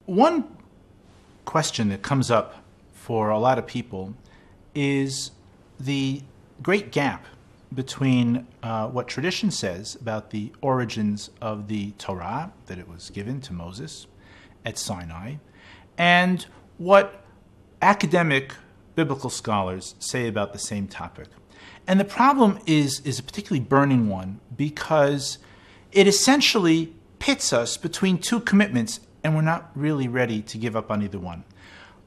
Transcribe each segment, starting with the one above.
One question that comes up for a lot of people is the great gap between what tradition says about the origins of the Torah, that it was given to Moses at Sinai, and what academic biblical scholars say about the same topic. And the problem is a particularly burning one because it essentially pits us between two commitments, and we're not really ready to give up on either one.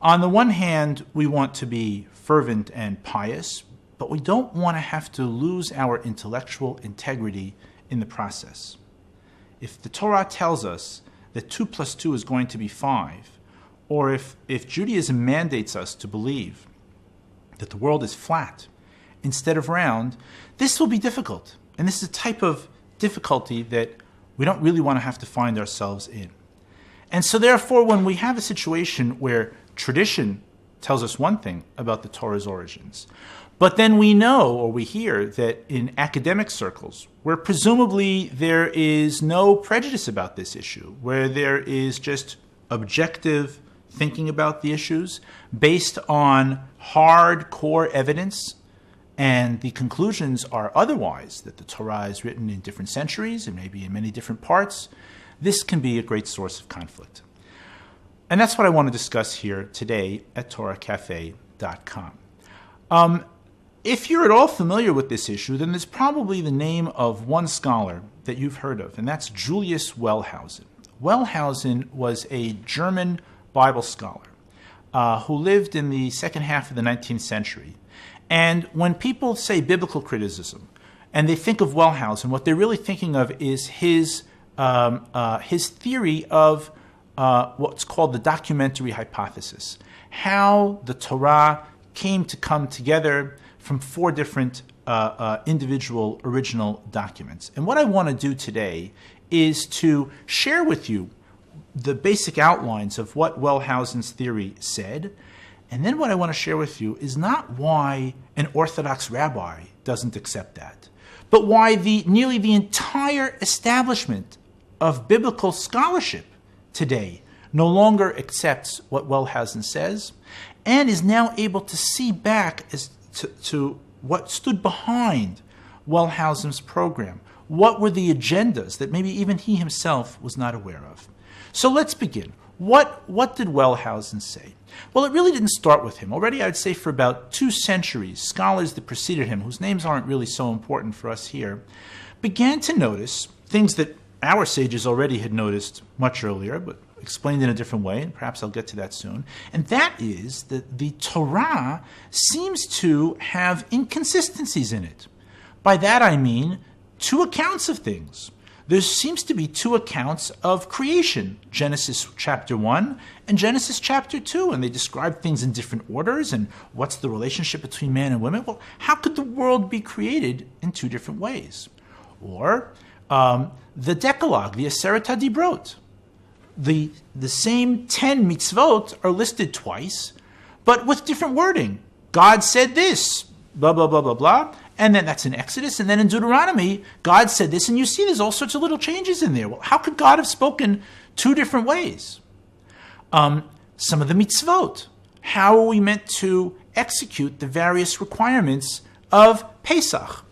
On the one hand, we want to be fervent and pious, but we don't want to have to lose our intellectual integrity in the process. If the Torah tells us that 2 plus 2 is going to be 5, or if Judaism mandates us to believe that the world is flat instead of round, this will be difficult. And this is a type of difficulty that we don't really want to have to find ourselves in. And so therefore, when we have a situation where tradition tells us one thing about the Torah's origins, but then we know or we hear that in academic circles, where presumably there is no prejudice about this issue, where there is just objective thinking about the issues based on hardcore evidence, and the conclusions are otherwise, that the Torah is written in different centuries and maybe in many different parts, this can be a great source of conflict. And that's what I want to discuss here today at TorahCafe.com. If you're at all familiar with this issue, then there's probably the name of one scholar that you've heard of, and that's Julius Wellhausen. Wellhausen was a German Bible scholar who lived in the second half of the 19th century. And when people say biblical criticism and they think of Wellhausen, what they're really thinking of is his theory of what's called the documentary hypothesis, how the Torah came to come together from 4 different individual original documents. And what I want to do today is to share with you the basic outlines of what Wellhausen's theory said. And then what I want to share with you is not why an Orthodox rabbi doesn't accept that, but why nearly the entire establishment of biblical scholarship today no longer accepts what Wellhausen says and is now able to see back as to what stood behind Wellhausen's program. What were the agendas that maybe even he himself was not aware of? So let's begin. What did Wellhausen say? Well, it really didn't start with him. Already, I'd say for about 2 centuries, scholars that preceded him, whose names aren't really so important for us here, began to notice things that our sages already had noticed much earlier, but explained in a different way, and perhaps I'll get to that soon. And that is that the Torah seems to have inconsistencies in it. By that I mean 2 accounts of things. There seems to be 2 accounts of creation, Genesis chapter 1 and Genesis chapter 2, and they describe things in different orders, and what's the relationship between man and women? Well, how could the world be created in 2 different ways? Or the Decalogue, the Aseret HaDibrot. The same 10 mitzvot are listed twice, but with different wording. God said this, blah, blah, blah, blah, blah. And then that's in Exodus. And then in Deuteronomy, God said this. And you see there's all sorts of little changes in there. Well, how could God have spoken 2 different ways? Some of the mitzvot. How are we meant to execute the various requirements of Pesach?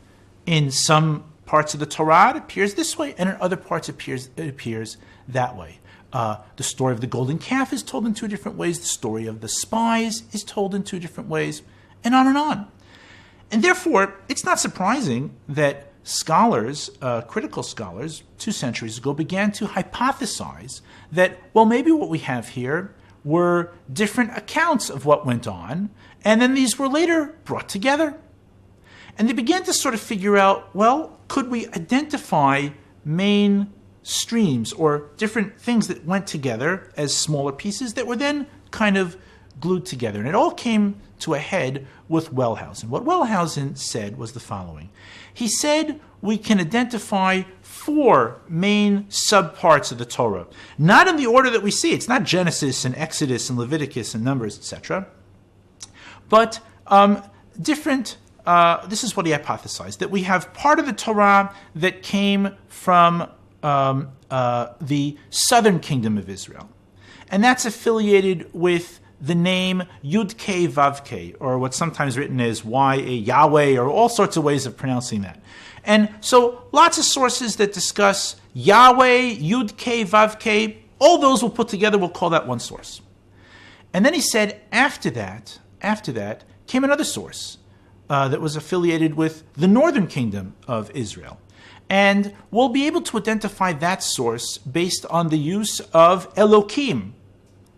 In some parts of the Torah, it appears this way. And in other parts, it appears that way. The story of the golden calf is told in 2 different ways. The story of the spies is told in 2 different ways. And on and on. And therefore, it's not surprising that scholars, critical scholars, 2 centuries ago, began to hypothesize that, well, maybe what we have here were different accounts of what went on, and then these were later brought together. And they began to sort of figure out, well, could we identify main streams or different things that went together as smaller pieces that were then kind of glued together? And it all came to a head with Wellhausen. What Wellhausen said was the following. He said we can identify 4 main subparts of the Torah, not in the order that we see. It's not Genesis and Exodus and Leviticus and Numbers, etc., but different. This is what he hypothesized, that we have part of the Torah that came from the southern kingdom of Israel. and that's affiliated with the name Yud-K Vav-K, or what's sometimes written as Yahweh, or all sorts of ways of pronouncing that. And so lots of sources that discuss Yahweh, Yud-K Vav-K, all those we'll put together, we'll call that one source. And then he said after that came another source that was affiliated with the northern kingdom of Israel. And we'll be able to identify that source based on the use of Elohim,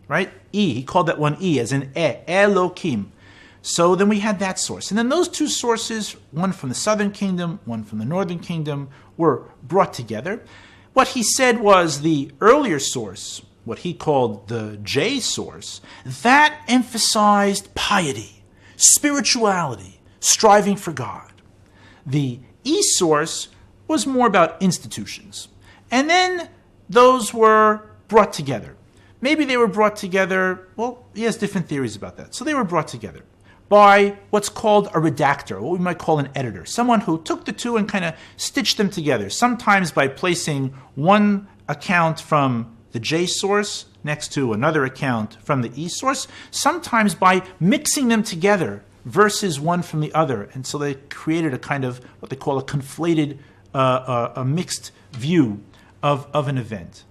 right? He called that one as in Elohim. So then we had that source. And then those two sources, one from the southern kingdom, one from the northern kingdom, were brought together. What he said was the earlier source, what he called the J source, that emphasized piety, spirituality, striving for God. The E source was more about institutions. And then those were brought together. Maybe they were brought together, well, he has different theories about that. So they were brought together by what's called a redactor, what we might call an editor, someone who took the two and kind of stitched them together, sometimes by placing one account from the J source next to another account from the E source, sometimes by mixing them together versus one from the other. And so they created a kind of what they call a conflated, a mixed view of an event.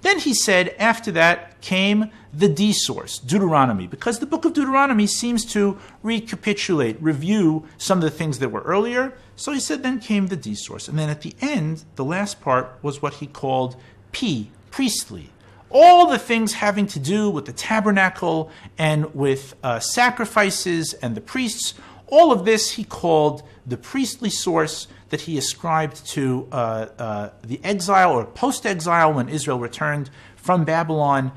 Then he said after that came the D source, Deuteronomy, because the book of Deuteronomy seems to recapitulate, review some of the things that were earlier. So he said then came the D source. And then at the end, the last part was what he called P, priestly. All the things having to do with the tabernacle and with sacrifices and the priests, all of this he called the priestly source that he ascribed to the exile or post-exile when Israel returned from Babylon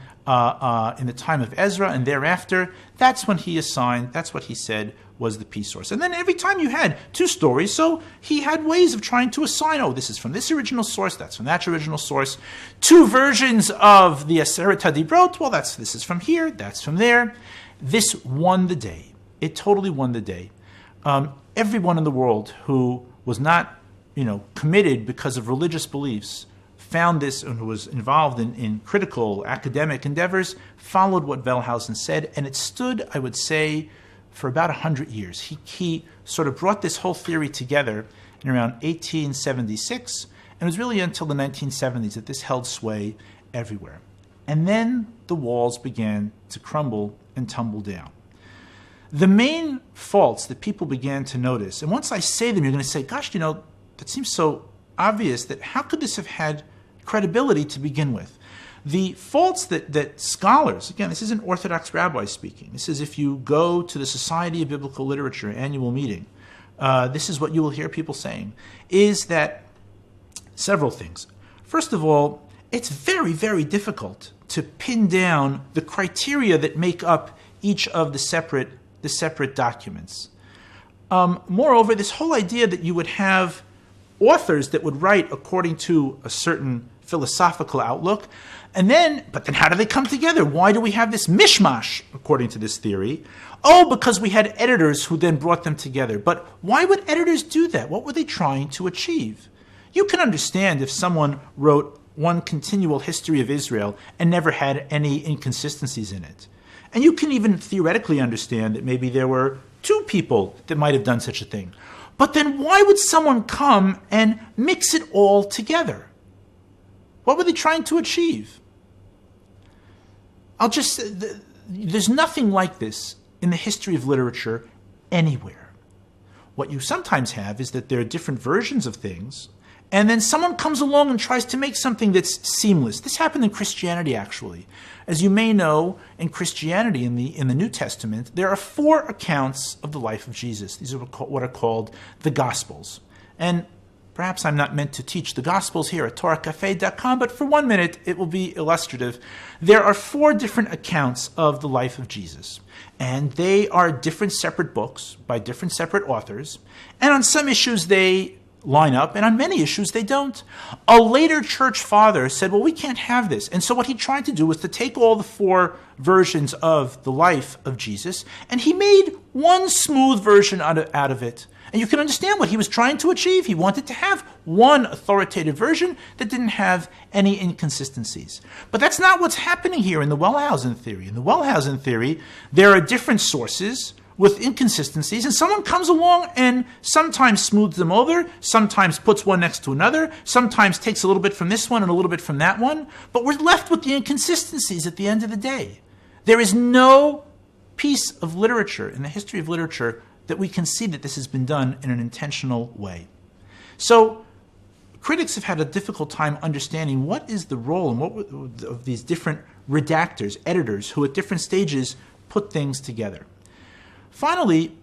in the time of Ezra and thereafter. That's when he assigned, that's what he said was the P source. And then every time you had two stories, so he had ways of trying to assign, oh, this is from this original source, that's from that original source. Two versions of the Aseret HaDibrot, well, this is from here, that's from there. This won the day. It totally won the day. Everyone in the world who was not, committed because of religious beliefs, found this and who was involved in critical academic endeavors, followed what Wellhausen said, and it stood, I would say, for about 100 years. He sort of brought this whole theory together in around 1876, and it was really until the 1970s that this held sway everywhere. And then the walls began to crumble and tumble down. The main faults that people began to notice, and once I say them, you're going to say, gosh, that seems so obvious that how could this have had credibility to begin with? The faults that scholars, again, this isn't Orthodox rabbis speaking. This is if you go to the Society of Biblical Literature annual meeting, this is what you will hear people saying, is that several things. First of all, it's very, very difficult to pin down the criteria that make up each of the separate documents. Moreover, this whole idea that you would have authors that would write according to a certain philosophical outlook, but then how do they come together? Why do we have this mishmash, according to this theory? Oh, because we had editors who then brought them together. But why would editors do that? What were they trying to achieve? You can understand if someone wrote one continual history of Israel and never had any inconsistencies in it. And you can even theoretically understand that maybe there were two people that might have done such a thing. But then why would someone come and mix it all together? What were they trying to achieve? There's nothing like this in the history of literature anywhere. What you sometimes have is that there are different versions of things, and then someone comes along and tries to make something that's seamless. This happened in Christianity, actually. As you may know, in Christianity, in the New Testament, there are 4 accounts of the life of Jesus. These are what are called the Gospels. And perhaps I'm not meant to teach the Gospels here at TorahCafe.com, but for 1 minute, it will be illustrative. There are 4 different accounts of the life of Jesus. And they are different separate books by different separate authors. And on some issues, they line up, and on many issues they don't. A later church father said, well, we can't have this. And so what he tried to do was to take all the 4 versions of the life of Jesus, and he made one smooth version out of it. And you can understand what he was trying to achieve. He wanted to have one authoritative version that didn't have any inconsistencies. But that's not what's happening here in the Wellhausen theory. In the Wellhausen theory, there are different sources with inconsistencies, and someone comes along and sometimes smooths them over, sometimes puts one next to another, sometimes takes a little bit from this one and a little bit from that one, but we're left with the inconsistencies at the end of the day. There is no piece of literature in the history of literature that we can see that this has been done in an intentional way. So critics have had a difficult time understanding what is the role and what of these different redactors, editors, who at different stages put things together. Finally,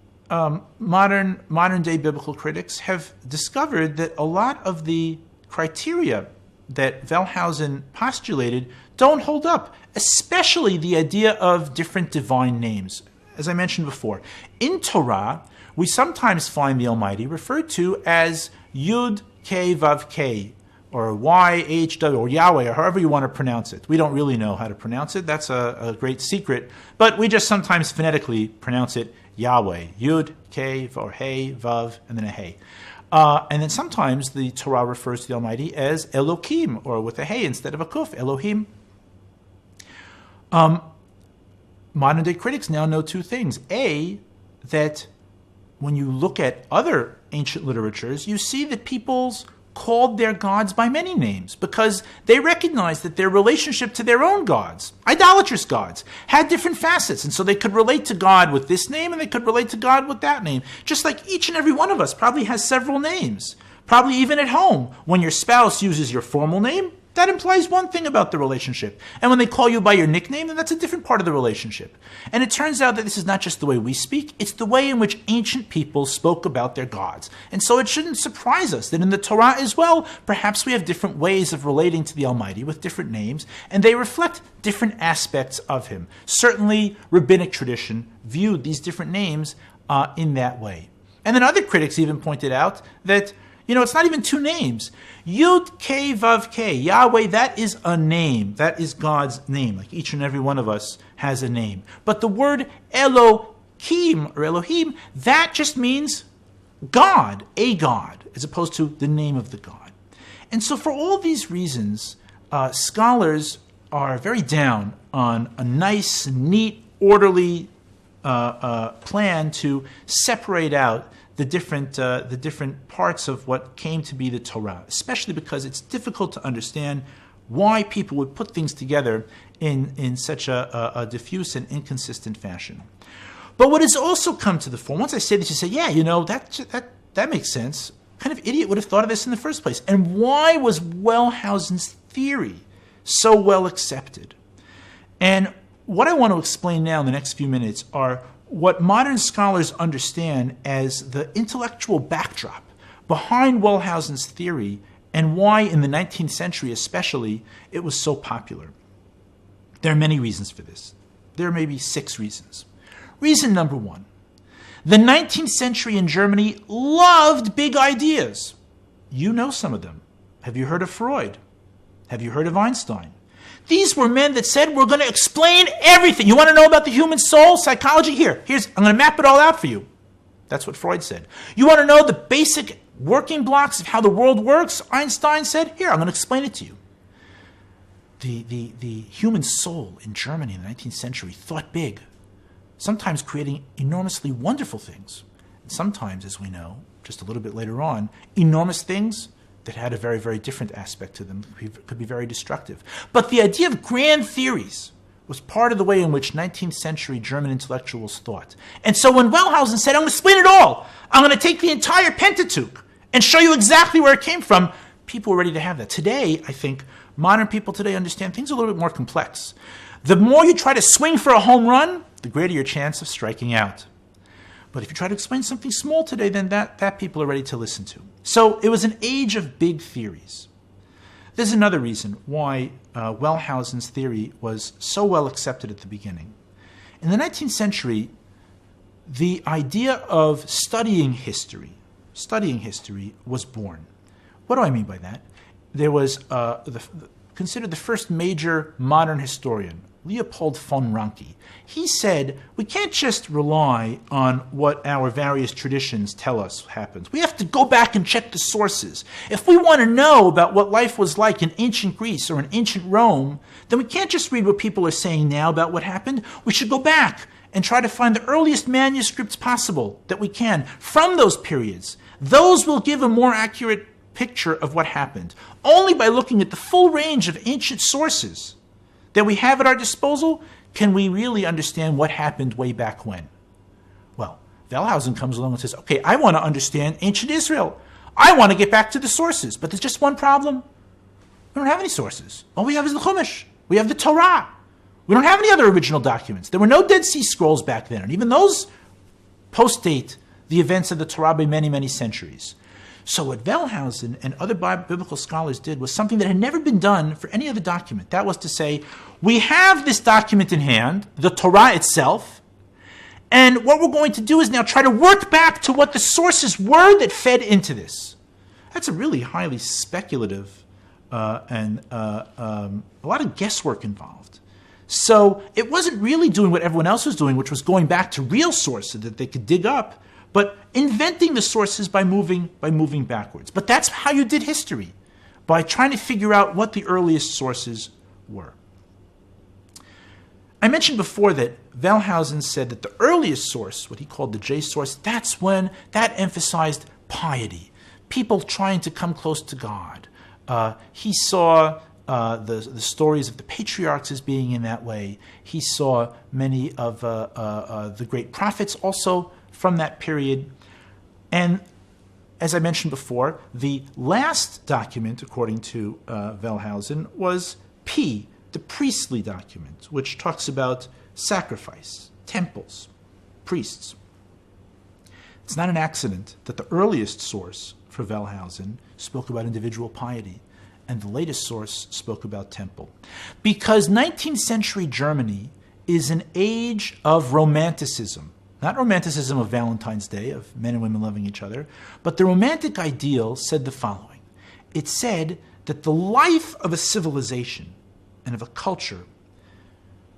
modern-day biblical critics have discovered that a lot of the criteria that Wellhausen postulated don't hold up, especially the idea of different divine names. As I mentioned before, in Torah, we sometimes find the Almighty referred to as Yud K Vav K, or YHW, or Yahweh, or however you want to pronounce it. We don't really know how to pronounce it. That's a great secret. But we just sometimes phonetically pronounce it Yahweh. Yud, K, or Hey, Vav, and then a Hey. And then sometimes the Torah refers to the Almighty as Elohim, or with a Hey instead of a Kuf, Elohim. Modern-day critics now know two things. A, that when you look at other ancient literatures, you see that peoples called their gods by many names because they recognized that their relationship to their own gods, idolatrous gods, had different facets. And so they could relate to God with this name and they could relate to God with that name. Just like each and every one of us probably has several names. Probably even at home, when your spouse uses your formal name, that implies one thing about the relationship. And when they call you by your nickname, then that's a different part of the relationship. And it turns out that this is not just the way we speak, it's the way in which ancient people spoke about their gods. And so it shouldn't surprise us that in the Torah as well, perhaps we have different ways of relating to the Almighty with different names, and they reflect different aspects of Him. Certainly, rabbinic tradition viewed these different names in that way. And then other critics even pointed out that it's not even two names. Yud K Vav K, Yahweh, that is a name. That is God's name. Like each and every one of us has a name. But the word Elohim, or Elohim, that just means God, a God, as opposed to the name of the God. And so for all these reasons, scholars are very down on a nice, neat, orderly plan to separate out the different parts of what came to be the Torah, especially because it's difficult to understand why people would put things together in such a diffuse and inconsistent fashion. But what has also come to the fore, once I say this, you say, yeah, that makes sense. What kind of idiot would have thought of this in the first place? And why was Wellhausen's theory so well accepted? And what I want to explain now in the next few minutes are what modern scholars understand as the intellectual backdrop behind Wellhausen's theory and why in the 19th century especially it was so popular. There are many reasons for this. There are maybe 6 reasons. Reason number 1. The 19th century in Germany loved big ideas. You know some of them. Have you heard of Freud? Have you heard of Einstein? These were men that said, we're going to explain everything. You want to know about the human soul, psychology? Here's, I'm going to map it all out for you. That's what Freud said. You want to know the basic working blocks of how the world works? Einstein said, here, I'm going to explain it to you. The human soul in Germany in the 19th century thought big, sometimes creating enormously wonderful things. And sometimes, as we know, just a little bit later on, enormous things that had a very, very different aspect to them, could be very destructive. But the idea of grand theories was part of the way in which 19th century German intellectuals thought. And so when Wellhausen said, I'm going to explain it all, I'm going to take the entire Pentateuch and show you exactly where it came from, people were ready to have that. Today, I think, modern people today understand things are a little bit more complex. The more you try to swing for a home run, the greater your chance of striking out. But if you try to explain something small today, then that people are ready to listen to. So it was an age of big theories. There's another reason why Wellhausen's theory was so well accepted at the beginning. In the 19th century, the idea of studying history was born. What do I mean by that? There was considered the first major modern historian, Leopold von Ranke. He said, we can't just rely on what our various traditions tell us happens. We have to go back and check the sources. If we want to know about what life was like in ancient Greece or in ancient Rome, then we can't just read what people are saying now about what happened. We should go back and try to find the earliest manuscripts possible that we can from those periods. Those will give a more accurate picture of what happened. Only by looking at the full range of ancient sources that we have at our disposal can we really understand what happened way back when. Well, Wellhausen comes along and says, okay, I want to understand ancient Israel. I want to get back to the sources, but there's just one problem. We don't have any sources. All we have is the Chumash. We have the Torah. We don't have any other original documents. There were no Dead Sea Scrolls back then, and even those post-date the events of the Torah by many, many centuries. So what Wellhausen and other biblical scholars did was something that had never been done for any other document. That was to say, we have this document in hand, the Torah itself, and what we're going to do is now try to work back to what the sources were that fed into this. That's a really highly speculative and a lot of guesswork involved. So it wasn't really doing what everyone else was doing, which was going back to real sources that they could dig up, but inventing the sources by moving backwards. But that's how you did history, by trying to figure out what the earliest sources were. I mentioned before that Wellhausen said that the earliest source, what he called the J source, that emphasized piety, people trying to come close to God. He saw the stories of the patriarchs as being in that way. He saw many of the great prophets also from that period. And as I mentioned before, the last document, according to Wellhausen, was P, the priestly document, which talks about sacrifice, temples, priests. It's not an accident that the earliest source for Wellhausen spoke about individual piety, and the latest source spoke about temple. Because 19th century Germany is an age of romanticism. Not romanticism of Valentine's Day, of men and women loving each other, but the romantic ideal said the following. It said that the life of a civilization and of a culture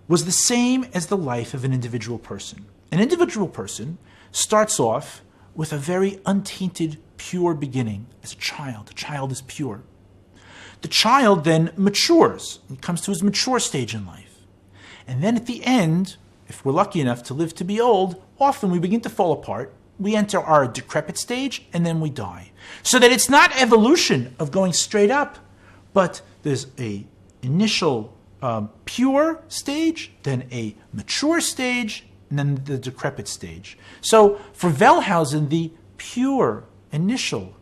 was the same as the life of an individual person. An individual person starts off with a very untainted, pure beginning as a child. The child is pure. The child then matures. He comes to his mature stage in life. And then at the end, if we're lucky enough to live to be old, often we begin to fall apart. We enter our decrepit stage, and then we die. So that it's not evolution of going straight up, but there's a initial pure stage, then a mature stage, and then the decrepit stage. So for Wellhausen, the pure, initial,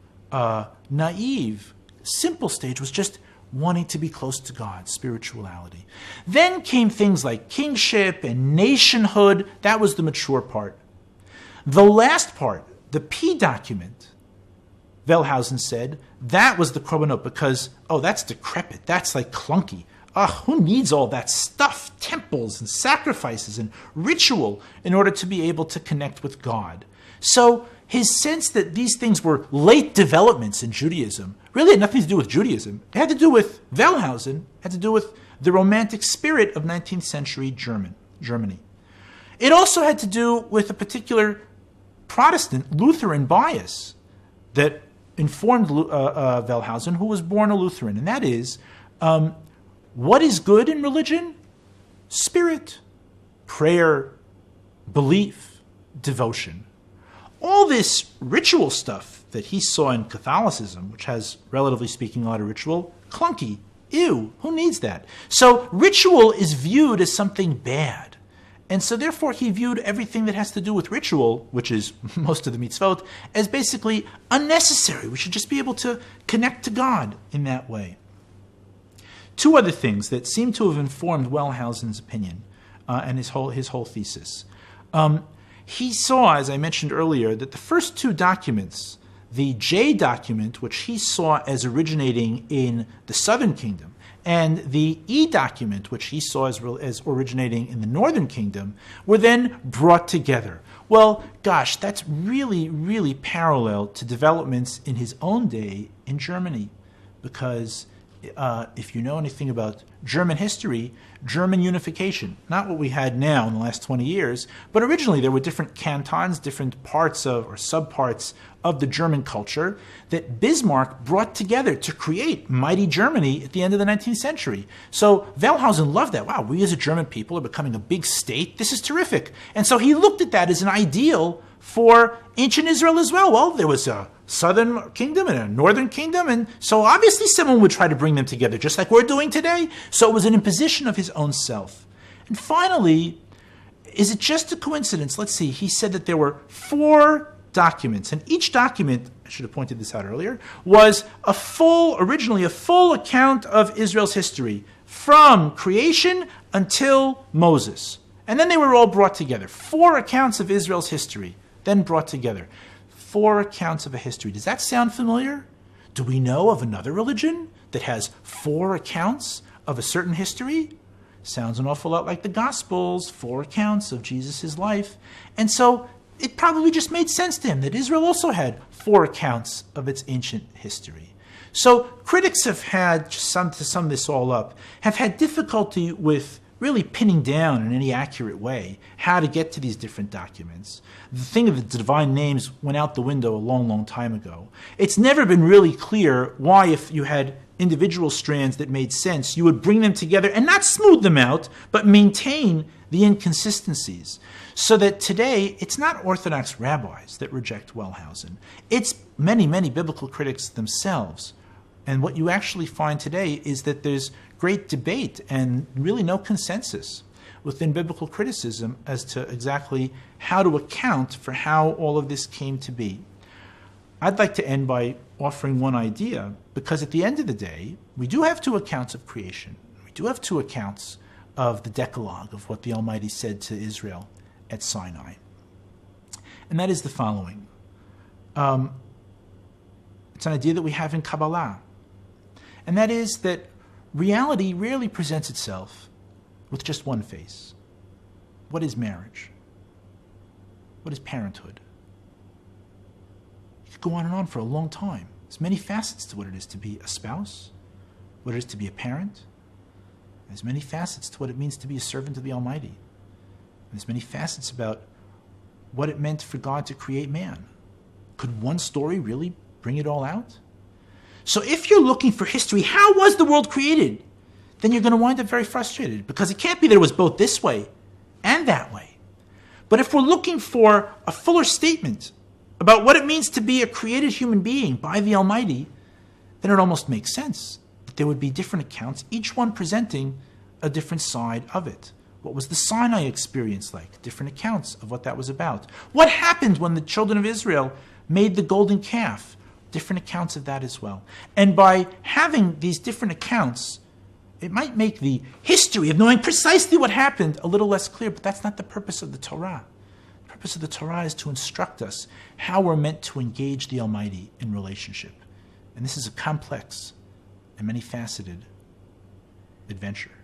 naive, simple stage was just wanting to be close to God, spirituality. Then came things like kingship and nationhood. That was the mature part. The last part, the P document, Wellhausen said, that was the korbanot because, that's decrepit. That's like clunky. Who needs all that stuff, temples and sacrifices and ritual in order to be able to connect with God? So his sense that these things were late developments in Judaism really had nothing to do with Judaism. It had to do with Wellhausen, had to do with the romantic spirit of 19th century Germany. It also had to do with a particular Protestant Lutheran bias that informed Wellhausen, who was born a Lutheran, and that is, what is good in religion? Spirit, prayer, belief, devotion. All this ritual stuff that he saw in Catholicism, which has, relatively speaking, a lot of ritual, clunky, ew, who needs that? So ritual is viewed as something bad. And so therefore he viewed everything that has to do with ritual, which is most of the mitzvot, as basically unnecessary. We should just be able to connect to God in that way. Two other things that seem to have informed Wellhausen's opinion and his whole thesis. He saw, as I mentioned earlier, that the first two documents, the J document, which he saw as originating in the southern kingdom, and the E document, which he saw as originating in the northern kingdom, were then brought together. Well, gosh, that's really, really parallel to developments in his own day in Germany, because if you know anything about German history, German unification. Not what we had now in the last 20 years, but originally there were different cantons, different parts of, or subparts of the German culture that Bismarck brought together to create mighty Germany at the end of the 19th century. So Wellhausen loved that. Wow, we as a German people are becoming a big state. This is terrific. And so he looked at that as an ideal for ancient Israel as well. Well, there was a southern kingdom and a northern kingdom, and so obviously someone would try to bring them together, just like we're doing today. So it was an imposition of his own self. And finally, is it just a coincidence? Let's see, he said that there were 4 documents, and each document, I should have pointed this out earlier, was originally a full account of Israel's history from creation until Moses. And then they were all brought together. 4 accounts of Israel's history, then brought together. 4 accounts of a history. Does that sound familiar? Do we know of another religion that has 4 accounts of a certain history? Sounds an awful lot like the Gospels, 4 accounts of Jesus' life. And so it probably just made sense to him that Israel also had 4 accounts of its ancient history. So critics have had, to sum this all up, have had difficulty with really pinning down in any accurate way how to get to these different documents. The thing of the divine names went out the window a long, long time ago. It's never been really clear why, if you had individual strands that made sense, you would bring them together and not smooth them out, but maintain the inconsistencies. So that today, it's not Orthodox rabbis that reject Wellhausen. It's many, many biblical critics themselves. And what you actually find today is that there's great debate and really no consensus within biblical criticism as to exactly how to account for how all of this came to be. I'd like to end by offering one idea, because at the end of the day, we do have 2 accounts of creation. We do have 2 accounts of the Decalogue, of what the Almighty said to Israel at Sinai. And that is the following. It's an idea that we have in Kabbalah. And that is that reality rarely presents itself with just one face. What is marriage? What is parenthood? You could go on and on for a long time. There's many facets to what it is to be a spouse, what it is to be a parent. There's many facets to what it means to be a servant of the Almighty. There's many facets about what it meant for God to create man. Could one story really bring it all out? So if you're looking for history, how was the world created? Then you're going to wind up very frustrated, because it can't be that it was both this way and that way. But if we're looking for a fuller statement about what it means to be a created human being by the Almighty, then it almost makes sense that there would be different accounts, each one presenting a different side of it. What was the Sinai experience like? Different accounts of what that was about. What happened when the children of Israel made the golden calf? Different accounts of that as well. And by having these different accounts, it might make the history of knowing precisely what happened a little less clear, but that's not the purpose of the Torah. The purpose of the Torah is to instruct us how we're meant to engage the Almighty in relationship. And this is a complex and many-faceted adventure.